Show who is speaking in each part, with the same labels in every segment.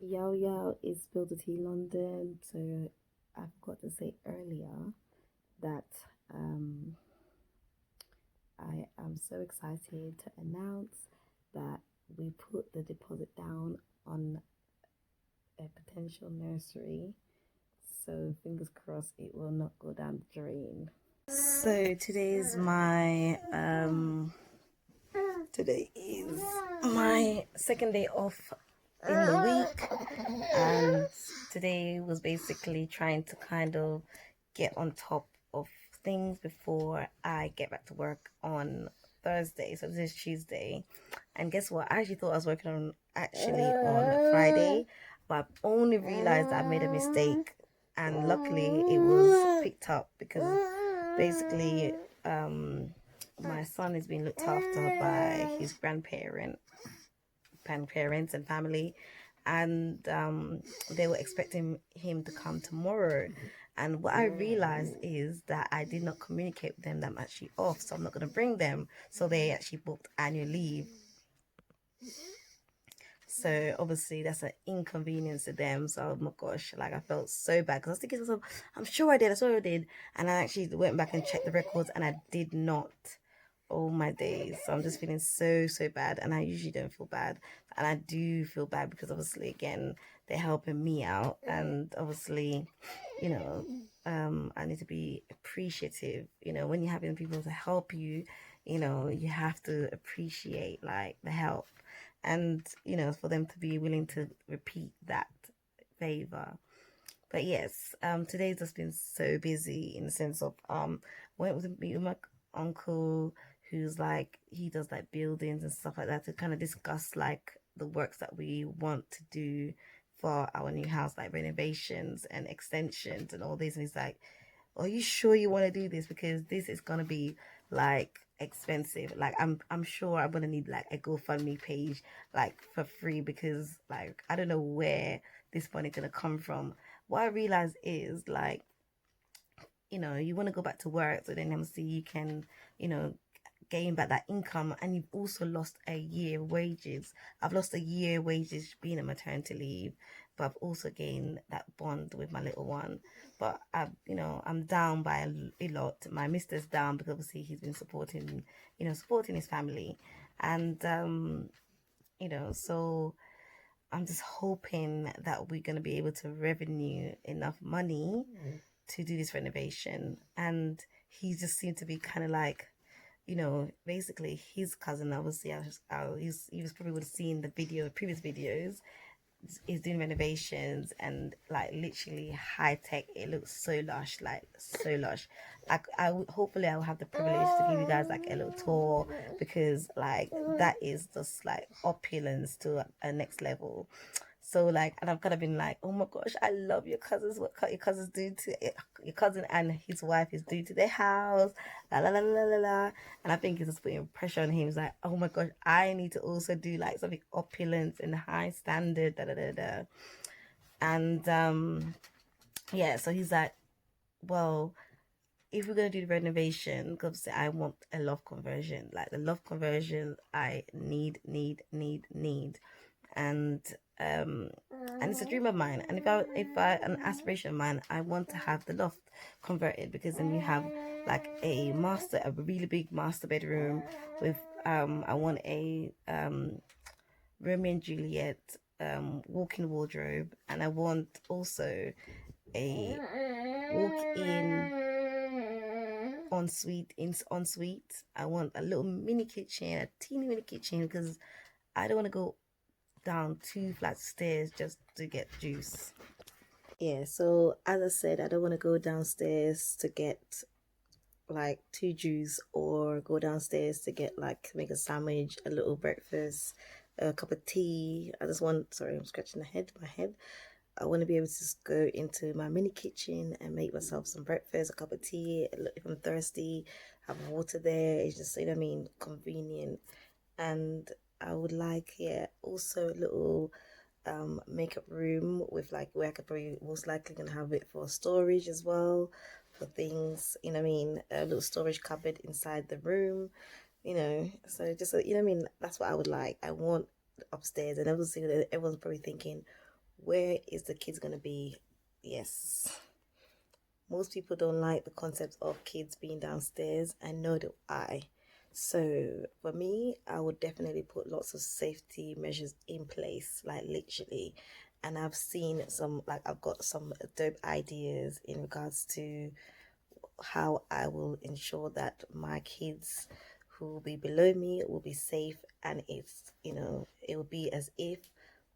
Speaker 1: Yo yo, it's Build the Tea London. So I forgot to say earlier that um, I am so excited to announce that we put the deposit down on a potential nursery. So fingers crossed it will not go down the drain. So today is my second day off in the week, and today was basically trying to kind of get on top of things before I get back to work on Thursday. So this is Tuesday, and guess what? I actually thought I was working on Friday, but I've only realized I made a mistake, and luckily it was picked up because basically my son is being looked after by his grandparents and family, and they were expecting him to come tomorrow. And what I realized is that I did not communicate with them that I'm actually off, so I'm not going to bring them. So they actually booked annual leave. So obviously that's an inconvenience to them. So oh my gosh, like I felt so bad because I was thinking to myself, I'm sure I did, I sure I did. And I actually went back and checked the records and I did not. All my days. So I'm just feeling so bad. And I usually don't feel bad. And I do feel bad because obviously again they're helping me out. And obviously, you know, I need to be appreciative. When you're having people to help you, you have to appreciate like the help, and for them to be willing to repeat that favor. But yes, today's just been so busy in the sense of went with meet with my uncle, who's like he does like buildings and stuff like that, to kind of discuss like the works that we want to do for our new house, like renovations and extensions and all this. And he's like, are you sure you want to do this? Because this is gonna be like expensive. Like I'm sure I'm gonna need like a GoFundMe page like for free, because like I don't know where this money gonna come from. What I realize is like, you want to go back to work so then obviously you can, you know, gain back that income, and you've also lost a year wages. I've lost a year wages being a maternity leave, but I've also gained that bond with my little one. But I'm down by a lot. My mister's down because obviously he's been supporting his family, and so I'm just hoping that we're going to be able to revenue enough money to do this renovation. And he just seemed to be kind of like, basically his cousin. Obviously, he was probably would have seen the previous videos. Is doing renovations and like literally high tech. It looks so lush, like so lush. Hopefully I'll have the privilege to give you guys like a little tour, because like that is just like opulence to a next level. So like, and I've kind of been like, oh my gosh, I love your cousins. What your cousins do to your cousin and his wife is doing to their house, la la la la la la. And I think it's just putting pressure on him. He's like, oh my gosh, I need to also do like something opulent and high standard, da da da da. And yeah, so he's like, well, if we're gonna do the renovation, because I want a loft conversion, like the loft conversion, I need, and um, and it's a dream of mine. And if I an aspiration of mine, I want to have the loft converted, because then you have like a really big master bedroom with I want a Romeo and Juliet walk-in wardrobe, and I want also a walk-in ensuite. I want a little mini kitchen, a teeny mini kitchen, because I don't want to go down 2 flights of stairs just to get juice. Yeah, so as I said, I don't want to go downstairs to get like two juice, or go downstairs to get like make a sandwich, a little breakfast, a cup of tea. Sorry, I'm scratching my head. I want to be able to just go into my mini kitchen and make myself some breakfast, a cup of tea. If I'm thirsty, have water there. It's just, convenient. And I would like, yeah, also a little makeup room with like where I could probably most likely gonna have it for storage as well, for things, a little storage cupboard inside the room, so just that's what I would like. I want upstairs. And obviously everyone's probably thinking, where is the kids going to be? Yes, most people don't like the concept of kids being downstairs, and nor do I. So for me, I would definitely put lots of safety measures in place, like literally. And I've seen some, like I've got some dope ideas in regards to how I will ensure that my kids who will be below me will be safe, and it's, it will be as if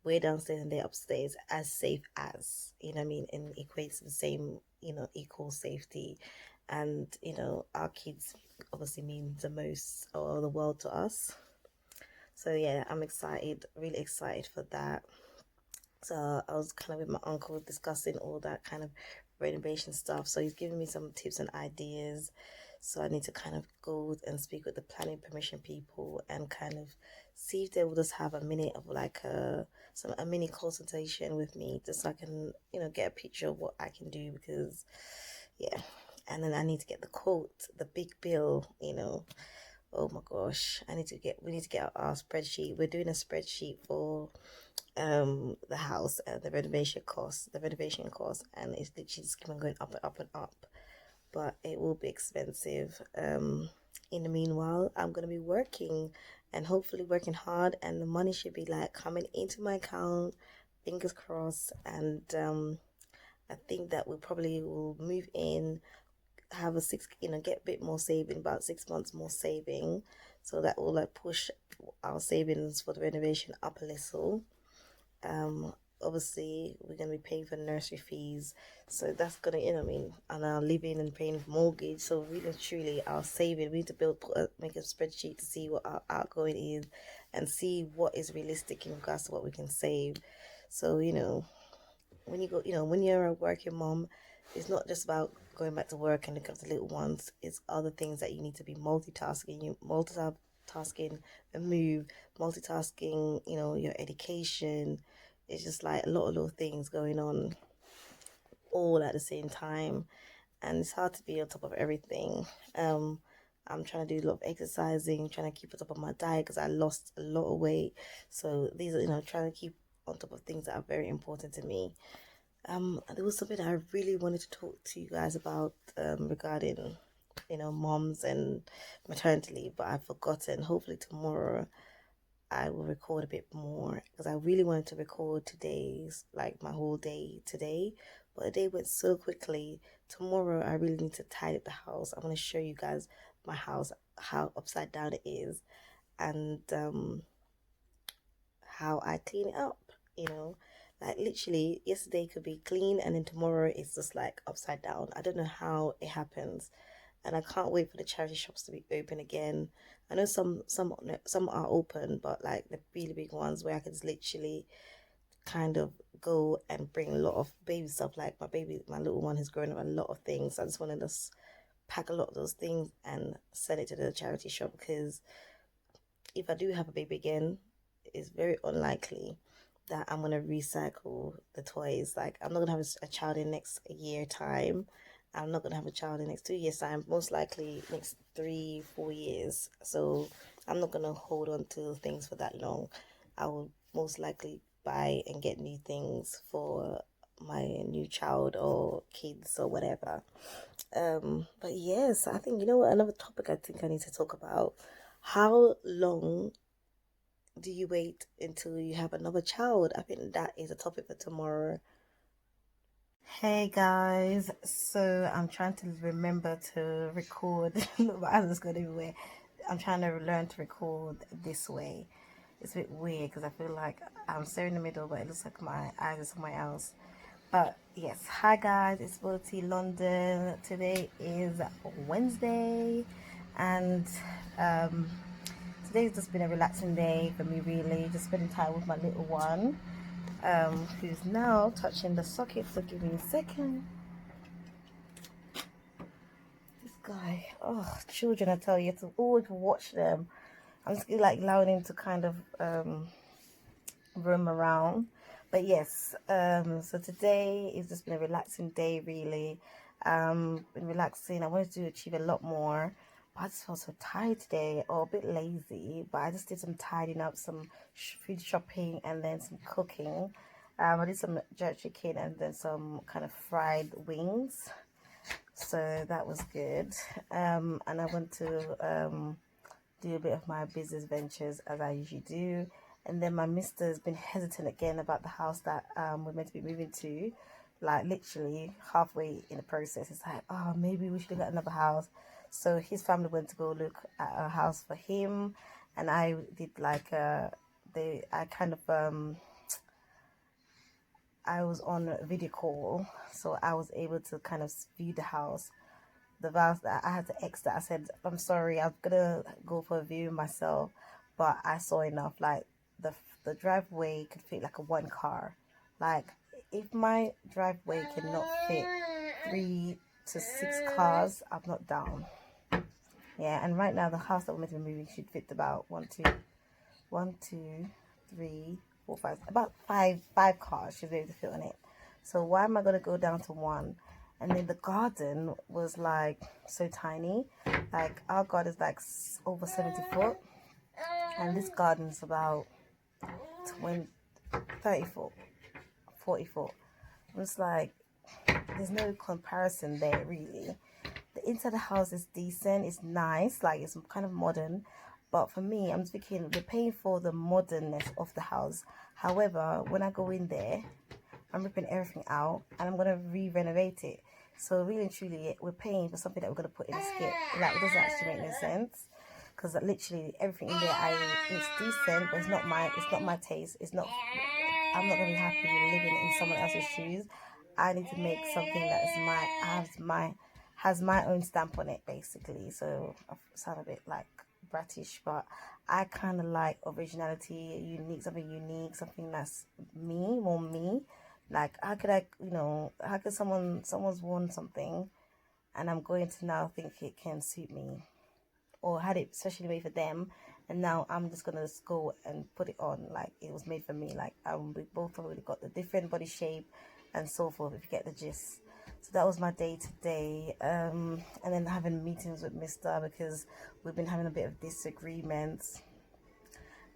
Speaker 1: we're downstairs and they're upstairs, as safe as, I mean, and equates to the same, equal safety. And our kids obviously mean the most, or the world, to us. So yeah, I'm excited, really excited for that. So I was kind of with my uncle discussing all that kind of renovation stuff. So he's giving me some tips and ideas. So I need to kind of go and speak with the planning permission people and kind of see if they will just have a minute of like a mini consultation with me, just so I can get a picture of what I can do, because yeah. And then I need to get the quote, the big bill. Oh my gosh, we need to get our spreadsheet. We're doing a spreadsheet for the house and the renovation cost, and it's literally just keeping going up and up and up, but it will be expensive. In the meanwhile, I'm gonna be working, and hopefully working hard, and the money should be like coming into my account, fingers crossed. And I think that we probably will move in, have a get a bit more saving, about 6 months more saving, so that will like push our savings for the renovation up a little. um Obviously we're going to be paying for nursery fees, so that's going to, and our living and paying mortgage. So really and truly, our saving, we need to make a spreadsheet to see what our outgoing is, and see what is realistic in regards to what we can save. So when you go, when you're a working mom, it's not just about going back to work and looking after the little ones. It's other things that you need to be multitasking. You multitasking a move, multitasking, your education. It's just like a lot of little things going on all at the same time, and it's hard to be on top of everything. I'm trying to do a lot of exercising, trying to keep on top of my diet because I lost a lot of weight. So these are, trying to keep on top of things that are very important to me. There was something I really wanted to talk to you guys about, regarding, moms and maternity leave, but I've forgotten. Hopefully tomorrow I will record a bit more, because I really wanted to record today's, like my whole day today, but the day went so quickly. Tomorrow I really need to tidy up the house. I'm going to show you guys my house, how upside down it is, and how I clean it up, like literally yesterday could be clean, and then tomorrow it's just like upside down. I don't know how it happens, and I can't wait for the charity shops to be open again. I know some are open, but like the really big ones where I can just literally kind of go and bring a lot of baby stuff. Like my little one has grown up a lot of things. So I just want to just pack a lot of those things and send it to the charity shop, because if I do have a baby again, it's very unlikely that I'm gonna recycle the toys. Like I'm not gonna have a child in next year time. I'm not gonna have a child in next 2 years time. Most likely next 3-4 years. So I'm not gonna hold on to things for that long. I will most likely buy and get new things for my new child or kids or whatever. But yes, I think, what, another topic I think I need to talk about. How long do you wait until you have another child? I think that is a topic for tomorrow. Hey guys, so I'm trying to remember to record. Look, my eyes is going everywhere. I'm trying to learn to record this way. It's a bit weird because I feel like I'm staring in the middle, but it looks like my eyes are somewhere else. But yes, hi guys, it's Volatile London. Today is Wednesday, and um, today's just been a relaxing day for me, really. Just spending time with my little one, who's now touching the socket. So give me a second. This guy, oh, children, I tell you, you have to always watch them. I'm just like allowing him to kind of roam around. But yes, so today is just been a relaxing day, really. Been relaxing. I wanted to achieve a lot more, but I just felt so tired today, or a bit lazy. But I just did some tidying up, some food shopping, and then some cooking. I did some jerk chicken and then some kind of fried wings. So that was good. And I went to do a bit of my business ventures as I usually do. And then my mister has been hesitant again about the house that we're meant to be moving to. Like literally halfway in the process, it's like, oh, maybe we should look at another house. So his family went to go look at a house for him, and I did like I kind of I was on a video call, so I was able to kind of view the house. The vows that I had to exit, I said, I'm sorry, I'm gonna go for a view myself, but I saw enough. Like the driveway could fit like a one car. Like if my driveway cannot fit 3 to 6 cars, I'm not down. Yeah, and right now the house that we're meant to be moving should fit about one, two, three, four, five, about five cars should be able to fit on it. So why am I gonna go down to one? And then the garden was like so tiny. Like our garden is like over 70 foot, and this garden's about 20, 30 foot, 40 foot. It's like there's no comparison there really. The inside of the house is decent, it's nice, like it's kind of modern. But for me, I'm thinking we're paying for the modernness of the house. However, when I go in there, I'm ripping everything out and I'm gonna re-renovate it. So really and truly, we're paying for something that we're gonna put in a skip. Like it doesn't actually make no sense. Because literally everything in there, it's decent, but it's not my taste. It's not. I'm not gonna be happy living in someone else's shoes. I need to make something that is has my own stamp on it, basically. So I sound a bit like bratish, but I kind of like originality, something unique, something that's me, more me. Like how could someone's worn something, and I'm going to now think it can suit me, or had it especially made for them, and now I'm just gonna just go and put it on like it was made for me. Like we both already got the different body shape and so forth, if you get the gist. So that was my day today, and then having meetings with Mister because we've been having a bit of disagreements,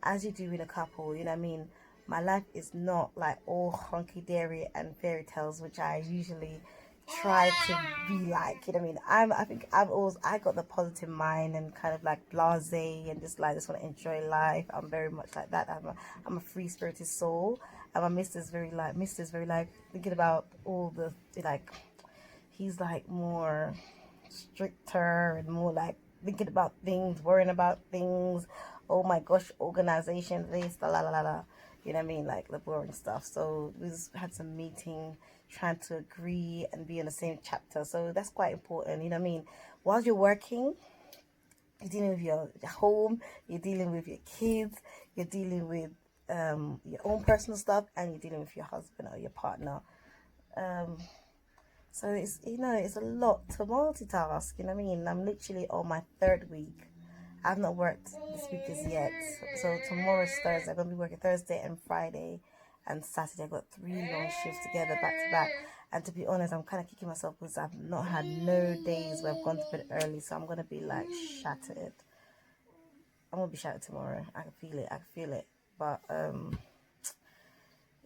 Speaker 1: as you do in a couple. You know what I mean? My life is not like all hunky dory and fairy tales, which I usually try to be like. You know what I mean? I think I got the positive mind and kind of like blasé and just want to enjoy life. I'm very much like that. I'm a free spirited soul. And my Mister's very like thinking about all the like. He's like more stricter and more like thinking about things, worrying about things. Oh my gosh, organization, this, la la la la. You know what I mean? Like the boring stuff. So we just had some meeting, trying to agree and be in the same chapter. So that's quite important. You know what I mean? While you're working, you're dealing with your home, you're dealing with your kids, you're dealing with your own personal stuff, and you're dealing with your husband or your partner. Um, so it's a lot to multitask. You know what I mean? I'm literally on my third week. I've not worked this week as yet. So tomorrow's Thursday. I'm gonna be working Thursday and Friday and Saturday. I've got 3 long shifts together back to back. And to be honest, I'm kind of kicking myself because I've not had no days where I've gone to bed early. So I'm gonna be like shattered. I'm gonna be shattered tomorrow. I can feel it. But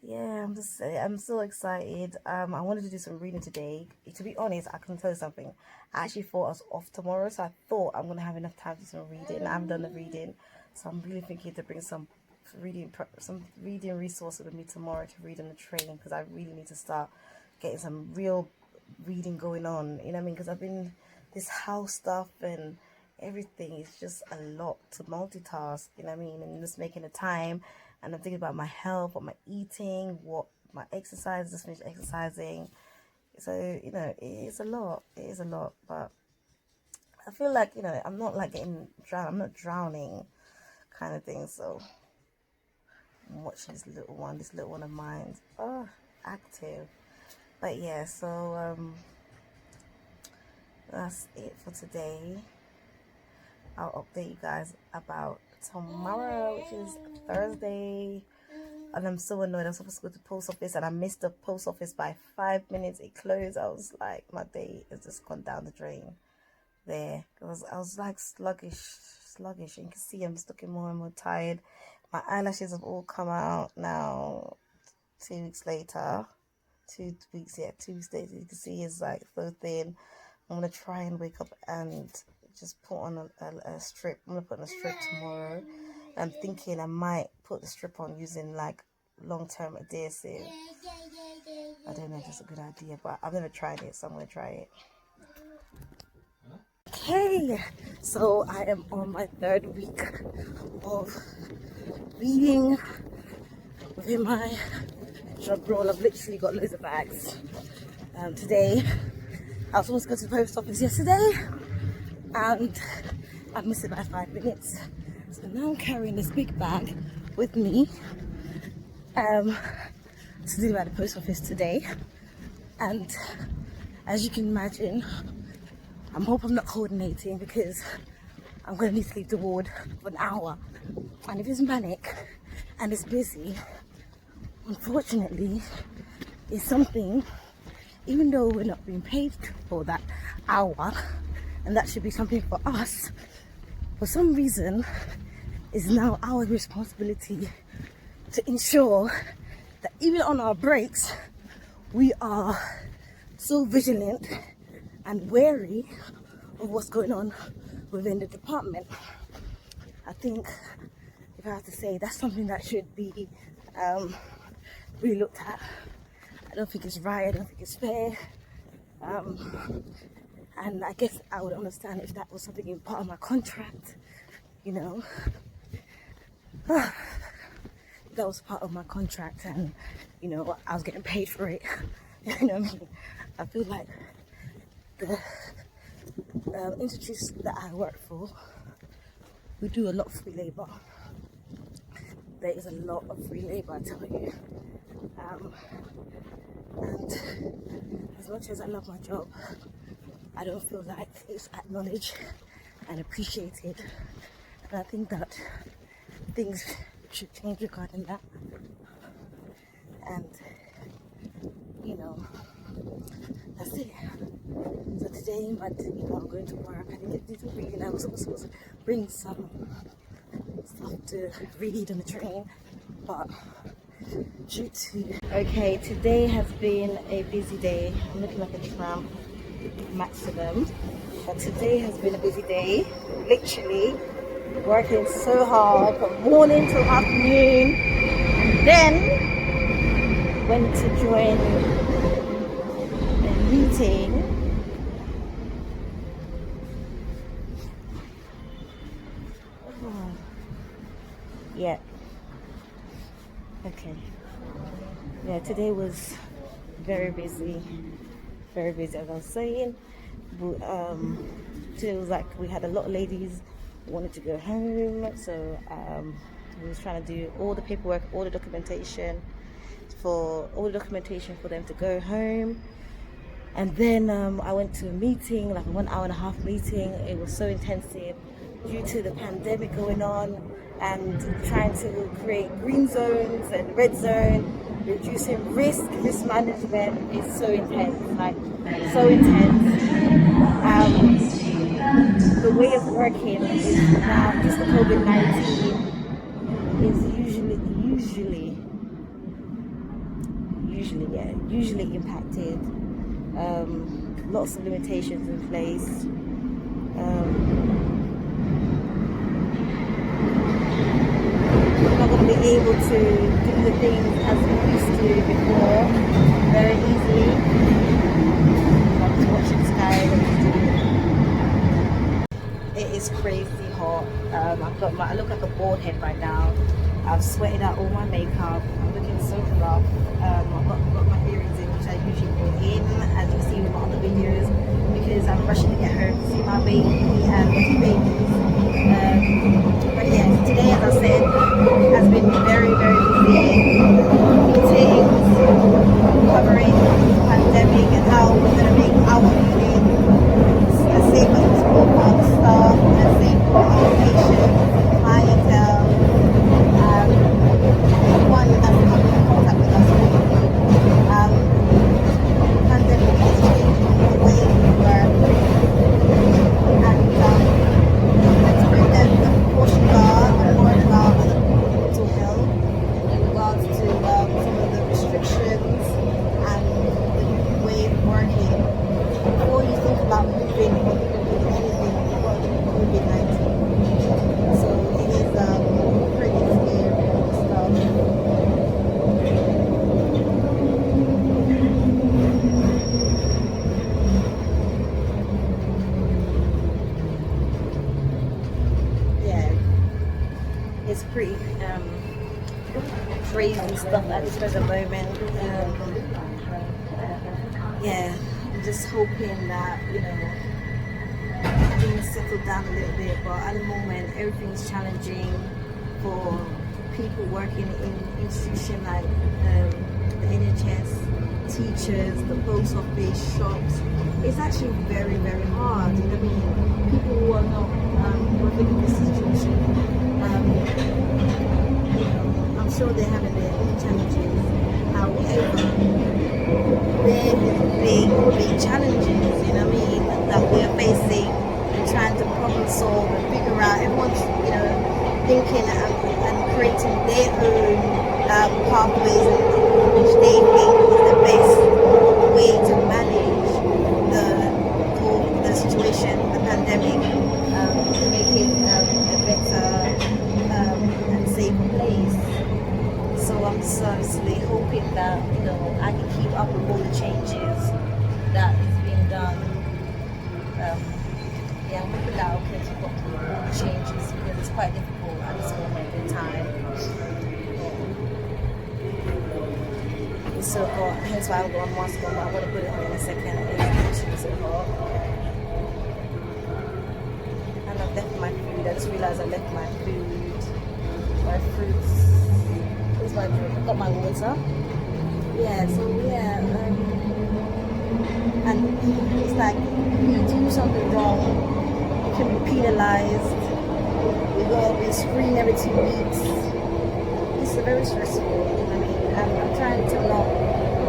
Speaker 1: yeah, I'm so excited. I wanted to do some reading today. To be honest, I can tell you something. I actually thought I was off tomorrow, so I thought I'm gonna have enough time to do some reading. I haven't done the reading, so I'm really thinking to bring some reading resources with me tomorrow to read on the train, because I really need to start getting some real reading going on. You know what I mean? Because I've been this house stuff and everything is just a lot to multitask. You know what I mean? And just making the time, and I'm thinking about my health, what my eating, what my exercise. Just finished exercising, so it is a lot. It is a lot, but I feel like I'm not like getting drowned. I'm not drowning, kind of thing. So I'm watching this little one of mine. Oh, active. But yeah, so that's it for today. I'll update you guys about tomorrow, which is Thursday. And I'm so annoyed. I was supposed to go to the post office and I missed the post office by 5 minutes. It closed. I was like, my day has just gone down the drain there. I was like sluggish. You can see I'm just looking more and more tired. My eyelashes have all come out now. 2 weeks later. 2 weeks, yeah, 2 weeks later, you can see it's like so thin. I'm gonna try and wake up and just put on a strip. I'm gonna put on a strip tomorrow. I'm thinking I might put the strip on using like long-term adhesive. I don't know if it's a good idea, but I've never tried it, so I'm gonna try it. Okay, so I am on my 3rd week of being within my job role. I've literally got loads of bags. Today, I was supposed to go to the post office yesterday, and I missed it by 5 minutes. So now I'm carrying this big bag with me to do at the post office today. And as you can imagine, I hope I'm not coordinating because I'm going to need to leave the ward for an hour. And if it's manic and it's busy, unfortunately, it's something, even though we're not being paid for that hour, and that should be something for us, for some reason, it's now our responsibility to ensure that even on our breaks, we are so vigilant and wary of what's going on within the department. I think, if I have to say, that's something that should be really looked at. I don't think it's right, I don't think it's fair. And I guess I would understand if that was something in part of my contract, you know. That was part of my contract, and you know, I was getting paid for it. You know what I mean? I feel like the institutes that I work for, we do a lot of free labour. There is a lot of free labour, I tell you. And as much as I love my job, I don't feel like it's acknowledged and appreciated. And I think that things should change regarding that. And, you know, that's it. So today, I'm going to work. I didn't get to read, and I was supposed to bring some stuff to read on the train, but due to... Okay, today has been a busy day. I'm looking like a tramp maximum, but today has been a busy day. Literally working so hard from morning till afternoon, and then went to join a meeting. Yeah. Okay. Yeah, today was very busy as I was saying. But, today was like we had a lot of ladies who wanted to go home, so we was trying to do all the paperwork, all the documentation for them to go home. And then I went to a meeting, like a 1 hour and a half meeting. It was so intensive due to the pandemic going on and trying to create green zones and red zone, reducing risk management is so intense, like so intense. The way of working is now, just the COVID-19 is usually impacted. Lots of limitations in place. We're not going to be able to do the things as we used to before very easily. I'm just watching the sky. It is crazy hot. I look like a bald head right now. I've sweated out all my makeup. I'm looking so rough. I've got my earrings in, which I usually put in, as you see in my other videos, because I'm rushing to get home to see my baby and my two babies. But yeah, today, as I said, has been very, very busy. Meetings, covering the pandemic and how we're going to make our unit as safe as possible for our staff, as safe for our patients, clientele. Anyone that's come in contact with us, start moving anything because of COVID-19. So it is pretty scary stuff. Yeah, it's pretty crazy stuff at this present moment. Yeah, I'm just hoping that, things settle down a little bit, but at the moment everything's challenging for people working in institutions like the NHS, teachers, the post office, shops. It's actually very, very hard. I mean, people who are not working in this situation, I'm sure they're having their own challenges. However, there is big challenges, that we are facing and trying to problem solve and figure out. Everyone's, thinking and creating their own pathways in which they think is the best way to manage the situation, the pandemic, to make it a better and safer place. So I'm just honestly hoping that I can keep up with all the changes that is being done. I'm hoping that I can keep up with all the changes because it's quite difficult at this moment in time. It's so hot, hence why I've got a mask on, but I want to put it on in a second. It's so hot. And I've left my food. I just realised I left my food, my fruits. Here's my drink. I've got my water. And it's like if you do something wrong, you can be penalized. We go up and screen every 2 weeks. It's very stressful. I'm trying to not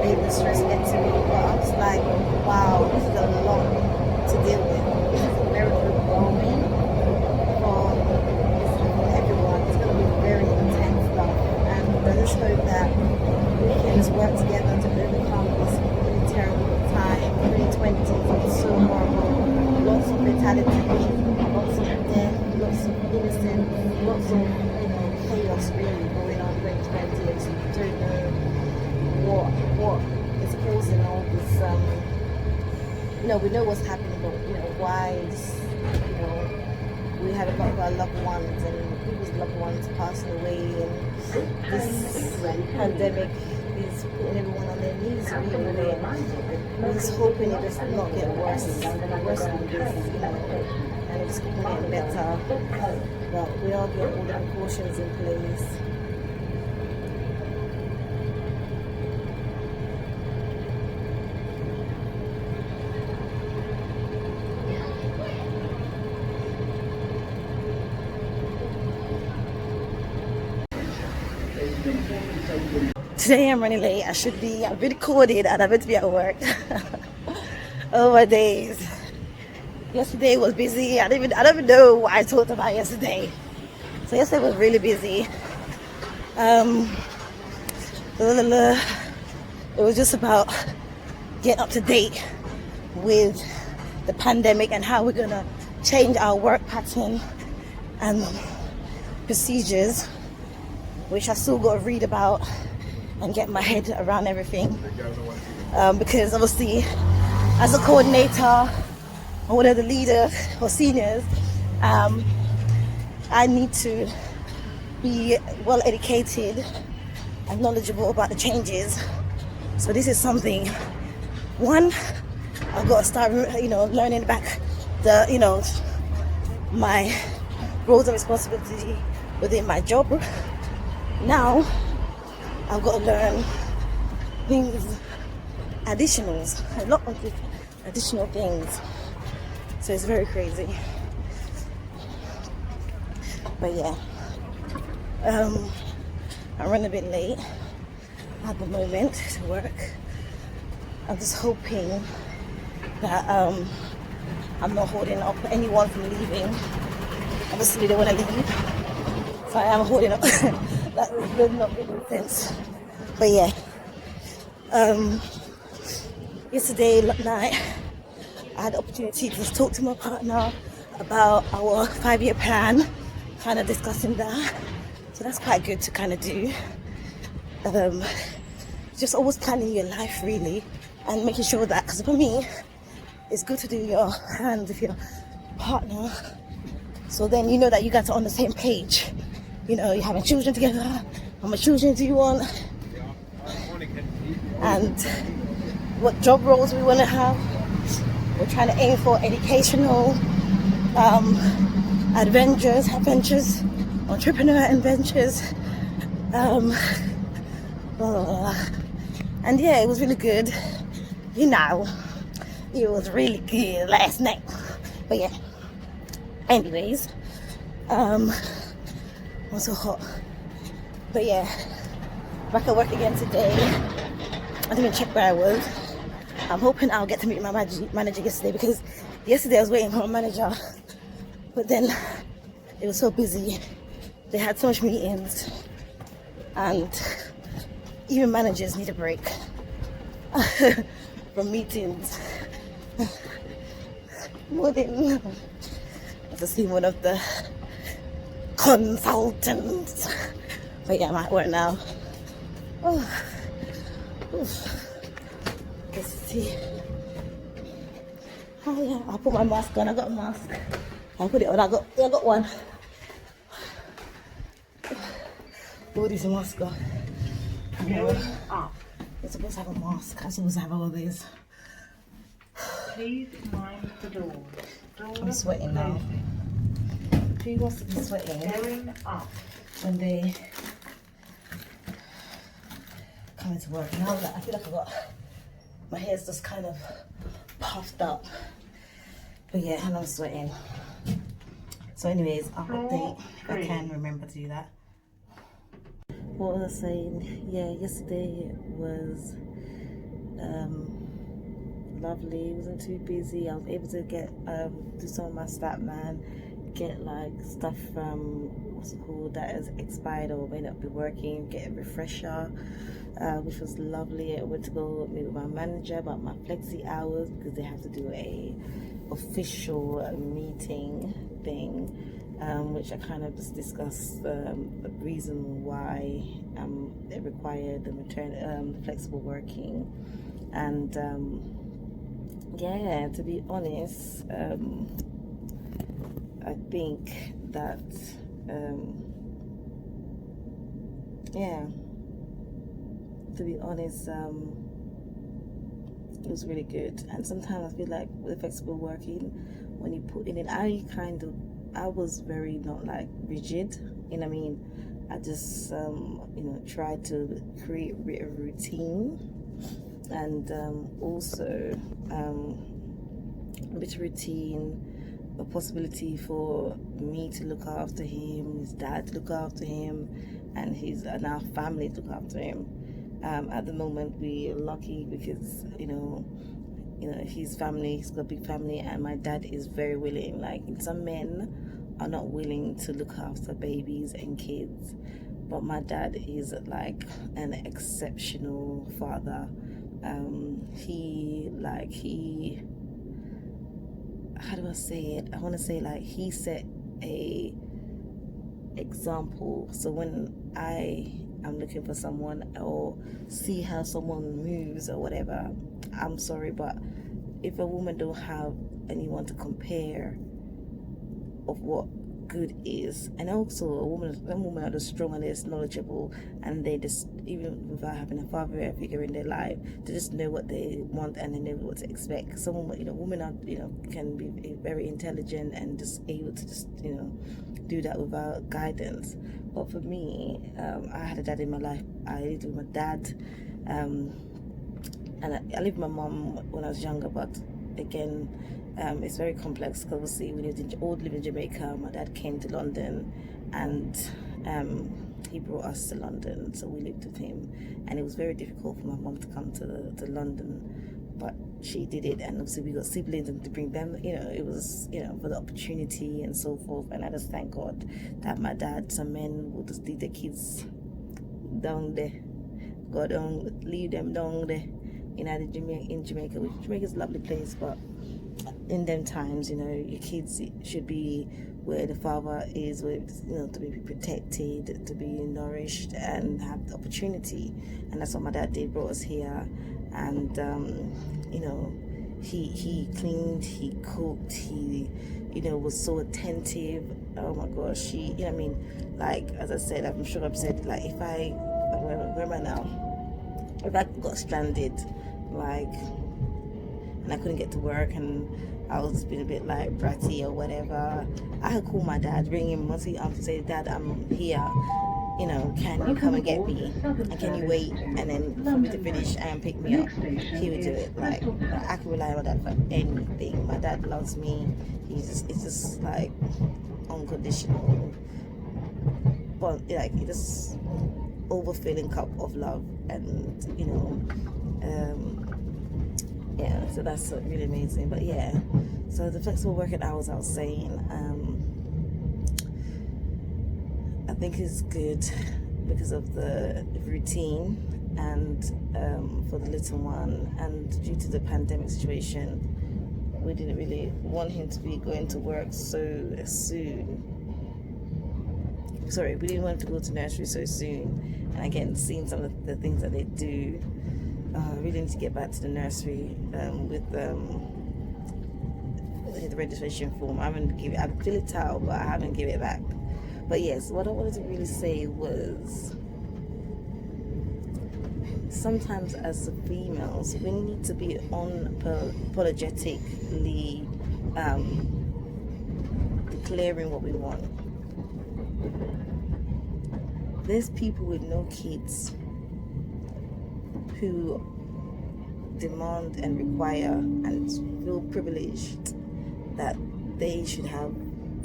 Speaker 1: let the stress get to me, but I'm just like, wow, this is a lot to deal with. This is very overwhelming for everyone. It's going to be very intense stuff, and I just hope that we can just work together to overcome this really terrible time. 2020 is so horrible. Lots of fatality, lots of death, lots of innocent, lots of chaos really going on in 2020. I just don't know what is causing all this. We know what's happening, but why we have a lot of our loved ones and people's loved ones passing away, and this pandemic is putting everyone on their knees really. I'm just hoping it does not get worse than this, and it's getting better. But we are getting all the precautions in place. Today I'm running late. I've been recorded and I'm meant to be at work. Oh my days. Yesterday was busy. I don't even know what I talked about yesterday. So yesterday was really busy. It was just about getting up to date with the pandemic and how we're gonna change our work pattern and procedures, which I still got to read about and get my head around everything, because obviously as a coordinator or one of the leaders or seniors, I need to be well educated and knowledgeable about the changes. So this is something, one, I've got to start learning back my roles and responsibility within my job. Now I've got to learn things, a lot of additional things. So it's very crazy. But yeah, I'm running a bit late at the moment to work. I'm just hoping that I'm not holding up anyone from leaving. Obviously they want to leave, so I am holding up. That does not make sense. But yeah, yesterday night I had the opportunity to just talk to my partner about our 5-year plan, kind of discussing that. So that's quite good to kind of do. Just always planning your life really, and making sure that, because for me, it's good to do your plans with your partner. So then you know that you guys are on the same page. You know, you're having children together. How much children do you want? And what job roles we want to have. We're trying to aim for educational adventures, entrepreneur adventures. Blah, blah, blah. And yeah, it was really good. You know, it was really good last night. But yeah, anyways, I'm so hot. But yeah, back at work again today. I didn't even check where I was. I'm hoping I'll get to meet my manager yesterday, because yesterday I was waiting for my manager, but then it was so busy. They had so much meetings, and even managers need a break from meetings. More than to see one of the consultants. But yeah, I'm at work now. Oh. Oof. Let's see. Oh yeah, I'll put my mask on. I got a mask. I'll put it on. I got one. Oh, this mask on. You're supposed to have a mask. I'm supposed to have all these.
Speaker 2: Please mind the door.
Speaker 1: I'm sweating now. Who wants to be sweating
Speaker 2: Going up.
Speaker 1: when they come into work? Now that I feel like my hair's just kind of puffed up. But yeah, and I'm sweating. So anyways, I'll update if I can remember to do that. What was I saying? Yeah, yesterday was lovely. It wasn't too busy. I was able to get do some of my Statman, get like stuff from what's it called that is expired or may not be working, get a refresher, which was lovely. I went to go meet with my manager about my flexi hours, because they have to do a official meeting thing, which I kind of just discussed the reason why they require the flexible working. And yeah, to be honest, I think that yeah, to be honest, it was really good. And sometimes I feel like with flexible working, when you put it in, I was very not like rigid, you know what I mean? I just tried to create a routine, and also with routine, a possibility for me to look after him, his dad to look after him, and our family to look after him. At the moment, we're lucky because his family, he's got a big family, and my dad is very willing. Like, some men are not willing to look after babies and kids, but my dad is like an exceptional father. How do I say it? I want to say, like, he set a example. So when I'm looking for someone or see how someone moves or whatever, I'm sorry, but if a woman don't have anyone to compare of what good is, and also some women are just strong and they're just knowledgeable, and they just, even without having a father figure in their life, they just know what they want and they know what to expect. Some women are can be very intelligent and just able to just do that without guidance. But for me, I had a dad in my life. I lived with my dad, and I lived with my mom when I was younger, but again, it's very complex, because obviously we lived in Jamaica. My dad came to London, and he brought us to London, so we lived with him, and it was very difficult for my mom to come to London, but she did it. And obviously we got siblings, and to bring them, it was for the opportunity and so forth. And I just thank God that my dad, some men will just leave their kids down there, go down, leave them down there in Jamaica, which Jamaica is a lovely place, but in them times, you know, your kids should be where the father is, where, you know, to be protected, to be nourished, and have the opportunity. And that's what my dad did, brought us here. And you know, he cleaned, he cooked, he, you know, was so attentive. Oh my gosh, he, you know what I mean, like, as I said, I'm sure I've said, like, if I, where am I now, if I got stranded, like, and I couldn't get to work, and I was being a bit like bratty or whatever, I could call my dad, ring him once he to say, Dad, I'm here, you know, can you come and get me, and can you wait, and then for me to finish and pick me up. He would do it. Like, I can rely on that for anything. My dad loves me. It's just like unconditional, but like, it's just overfilling cup of love. And you know, yeah, so that's really amazing. But yeah, so the flexible working hours, I was saying, I think is good because of the routine, and for the little one, and due to the pandemic situation, we didn't really want him to be going to work so soon. Sorry, we didn't want him to go to nursery so soon. And again, seeing some of the things that they do, really need to get back to the nursery with the registration form. I haven't given it, I fill it out, but I haven't given it back. But yes, what I wanted to really say was, sometimes as females, we need to be unapologetically declaring what we want. There's people with no kids who demand and require and feel privileged that they should have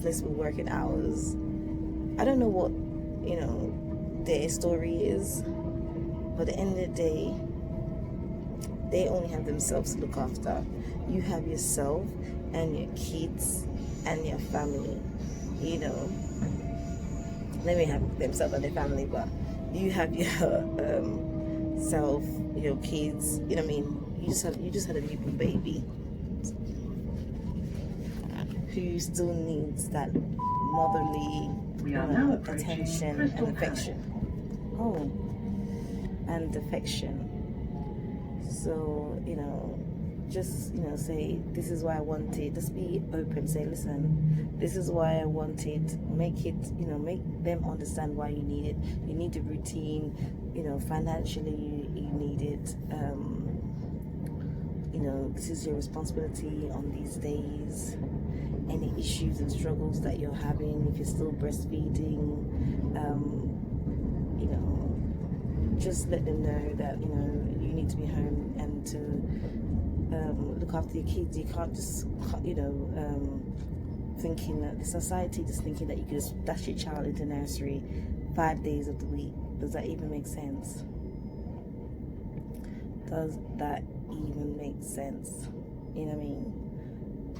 Speaker 1: flexible working hours. I don't know what, you know, their story is, but at the end of the day, they only have themselves to look after. You have yourself and your kids and your family, you know. They may have themselves and their family, but you have your self, your kids, you know what I mean. You just had a newborn baby who still needs that motherly attention and affection. Oh, and affection. So, you know, just, you know, say, this is why I wanted. Just be open. Say, listen, this is why I wanted. Make it, you know, make them understand why you need it. You need the routine. You know, financially, you need it. You know, this is your responsibility on these days. Any issues and struggles that you're having, if you're still breastfeeding, you know, just let them know that, you know, you need to be home and to look after your kids. You can't just, you know, thinking that the society just thinking that you can just dash your child into nursery 5 days of the week. Does that even make sense? Does that even make sense? You know what I mean?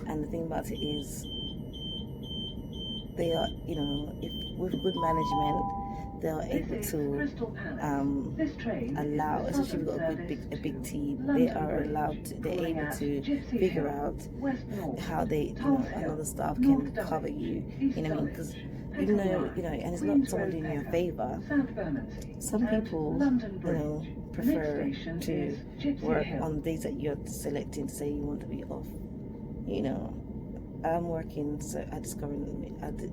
Speaker 1: And the thing about it is, they are, you know, if with good management, they are able to allow, especially if you've got a big team, they are allowed to, they're able to figure out how they, you know, another staff can cover you, you know what I mean? Because even though, you know, and it's not someone doing you a favor, some people, you know, prefer to work on the days that you're selecting to say you want to be off. You know, I'm working, so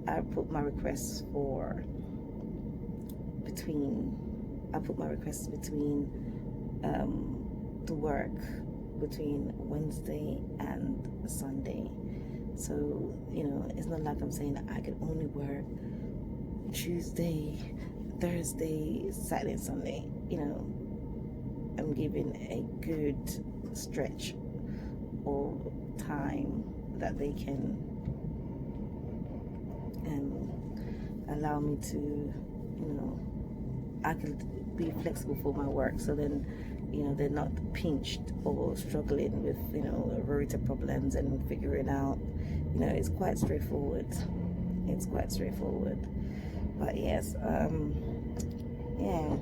Speaker 1: I put my requests for between the work between Wednesday and Sunday. So, you know, it's not like I'm saying that I can only work Tuesday, Thursday, Saturday, and Sunday. You know, I'm giving a good stretch of time that they can allow me to, you know, I can be flexible for my work, so then, you know, they're not pinched or struggling with, you know, rota problems and figuring out, you know, it's quite straightforward. But yes, yeah,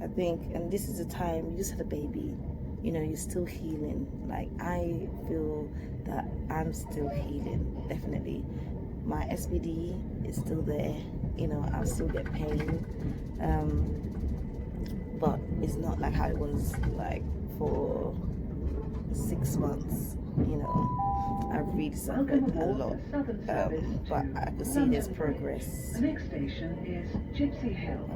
Speaker 1: I think, and this is the time, you just had a baby, you know, you're still healing. Like, I feel that I'm still healing, definitely. My SBD is still there, you know, I'll still get pain, but it's not like how it was like for 6 months, you know. I really suffered a lot, but I could see there's progress.
Speaker 2: The next station is Gypsy Hill.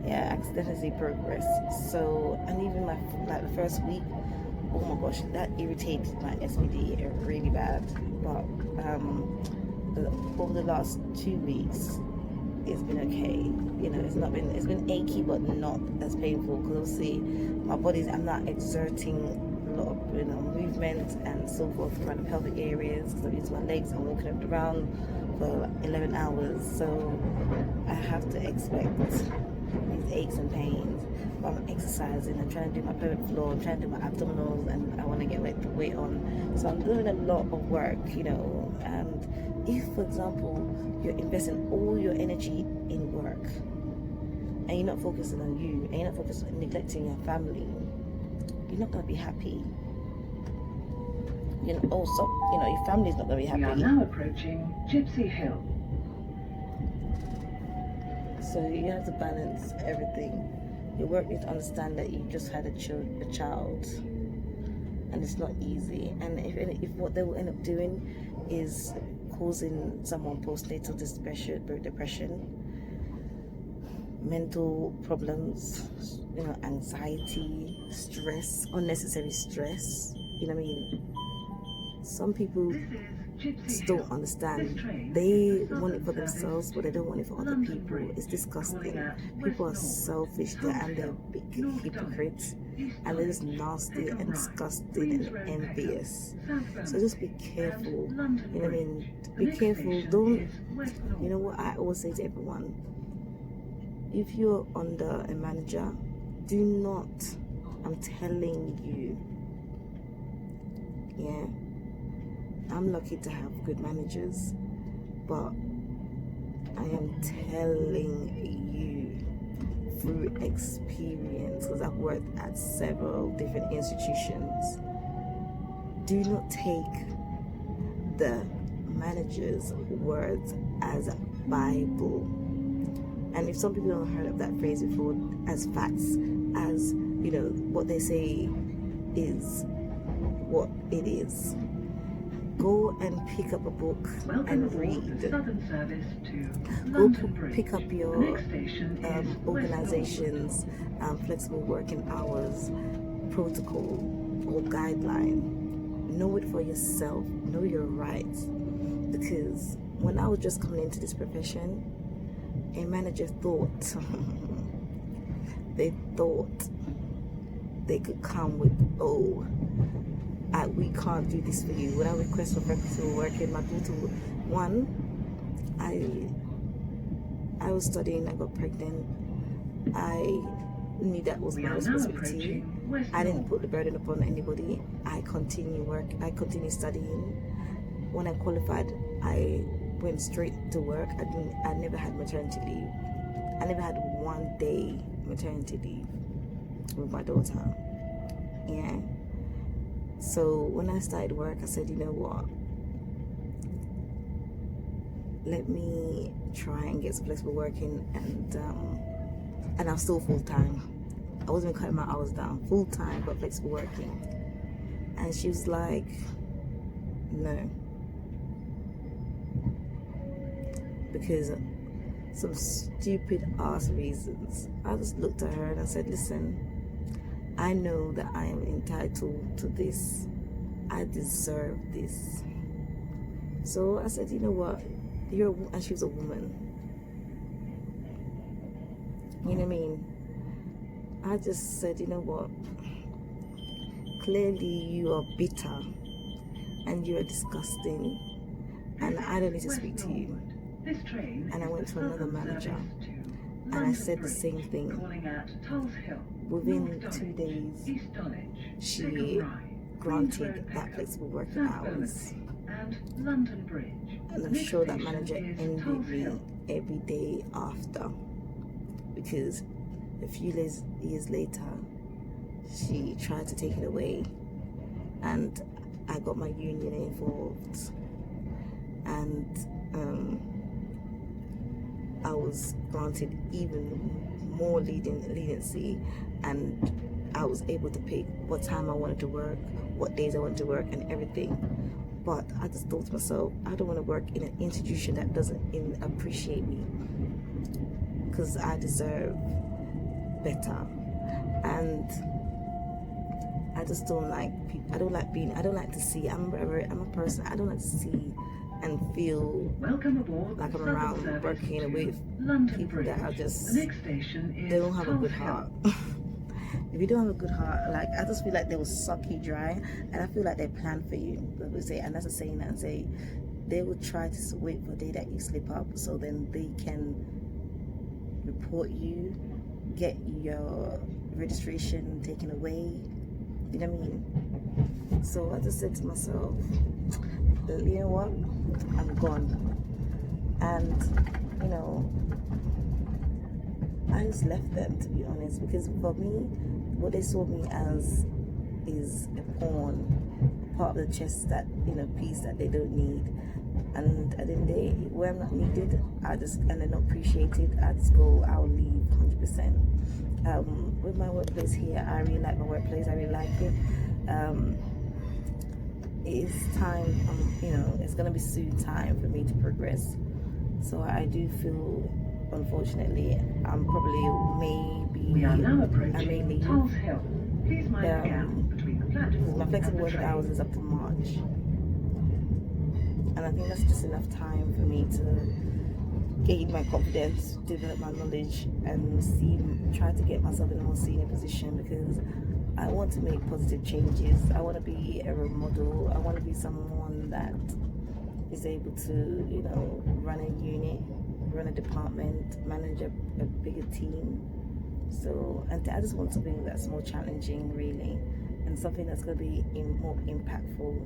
Speaker 1: Yeah, I could definitely see progress. So, and even my like the first week, oh my gosh, that irritated my SBD really bad. But over the last 2 weeks, it's been okay. You know, it's been achy, but not as painful, because obviously my body's, I'm not exerting a lot of, you know, movement and so forth around the pelvic areas, because I'm using my legs, I'm walking up around for like 11 hours, so I have to expect these aches and pains. But I'm exercising, I'm trying to do my pelvic floor, I'm trying to do my abdominals, and I want to get weight on. So I'm doing a lot of work, you know. And if, for example, you're investing all your energy in work and you're not focusing on you, and you're not focused on neglecting your family, you're not going to be happy. You know, also, you know, your family's not going to be
Speaker 2: We are
Speaker 1: happy.
Speaker 2: now approaching Gypsy Hill.
Speaker 1: So you have to balance everything. Your work needs to understand that you just had a child, and it's not easy. And if what they will end up doing is causing someone postnatal depression, mental problems, you know, anxiety, stress, unnecessary stress, you know what I mean? Some people just don't understand. They want it for themselves, but they don't want it for other people. It's disgusting. People are selfish, and they're big hypocrites, and they're just nasty and disgusting and envious. So just be careful. You know what I mean? Be careful. Don't. You know what I always say to everyone? If you're under a manager, do not. I'm telling you. Yeah. I'm lucky to have good managers, but I am telling you through experience, because I've worked at several different institutions, do not take the manager's words as Bible. And if some people don't heard of that phrase before, as facts, as, you know, what they say is what it is, go and pick up a book and read. Go pick up your organization's flexible working hours protocol or guideline. Know it for yourself. Know your rights. Because when I was just coming into this profession, a manager thought they could come with, oh, we can't do this for you. When I request for flexible working, my daughter, I was studying, I got pregnant. I knew that was my responsibility. I didn't put the burden upon anybody. I continued studying. When I qualified, I went straight to work. I never had maternity leave. I never had 1 day maternity leave with my daughter. Yeah. So when I started work, I said, you know what? Let me try and get some flexible working, and I'm still full time. I wasn't cutting my hours down, full time but flexible working. And she was like, no, because some stupid ass reasons. I just looked at her and I said, listen, I know that I am entitled to this. I deserve this. So I said, you know what? And she was a woman. You know what I mean? I just said, you know what? Clearly you are bitter and you are disgusting, and I don't need to speak to you. And I went to another manager and I said the same thing. Within 2 days, she granted that flexible working hours. And I'm sure that manager envied me every day after, because a few years later, she tried to take it away, and I got my union involved, and I was granted even more leniency, and I was able to pick what time I wanted to work, what days I wanted to work, and everything. But I just thought to myself, I don't want to work in an institution that doesn't appreciate me, because I deserve better. And I just don't like people. I don't like to see. I'm a person. I don't like to see and feel
Speaker 2: Welcome aboard
Speaker 1: like
Speaker 2: the
Speaker 1: I'm
Speaker 2: Southern
Speaker 1: around
Speaker 2: Service
Speaker 1: working
Speaker 2: to
Speaker 1: with
Speaker 2: London
Speaker 1: people
Speaker 2: Bridge.
Speaker 1: that are just,
Speaker 2: The next station is
Speaker 1: they don't have a good
Speaker 2: Tulse Hill.
Speaker 1: heart. If you don't have a good heart, like, I just feel like they will suck you dry, and I feel like they plan for you. They say, and that's a saying that say they will try to wait for the day that you slip up, so then they can report you, get your registration taken away. You know what I mean? So I just said to myself, you know what? I'm gone. And you know, I just left them, to be honest, because for me, what they saw me as is a pawn, part of the chess that, you know, piece that they don't need. And at the end of the day, where I'm not needed, and they're not appreciated, I just go, I'll leave 100%. With my workplace here, I really like my workplace. I really like it. It's time, you know, it's gonna be soon time for me to progress. So I do feel, unfortunately, I'm probably
Speaker 2: We are now
Speaker 1: I may
Speaker 2: approaching
Speaker 1: leave.
Speaker 2: Tulse Hill. Please mind the gap between the
Speaker 1: Because
Speaker 2: platform
Speaker 1: my
Speaker 2: and
Speaker 1: flexible
Speaker 2: the
Speaker 1: working
Speaker 2: train.
Speaker 1: hours is up to March, and I think that's just enough time for me to gain my confidence, develop my knowledge, and try to get myself in a more senior position, because I want to make positive changes. I want to be a role model. I want to be someone that is able to, you know, run a unit, run a department, manage a bigger team. So, and I just want something that's more challenging, really, and something that's going to be more impactful.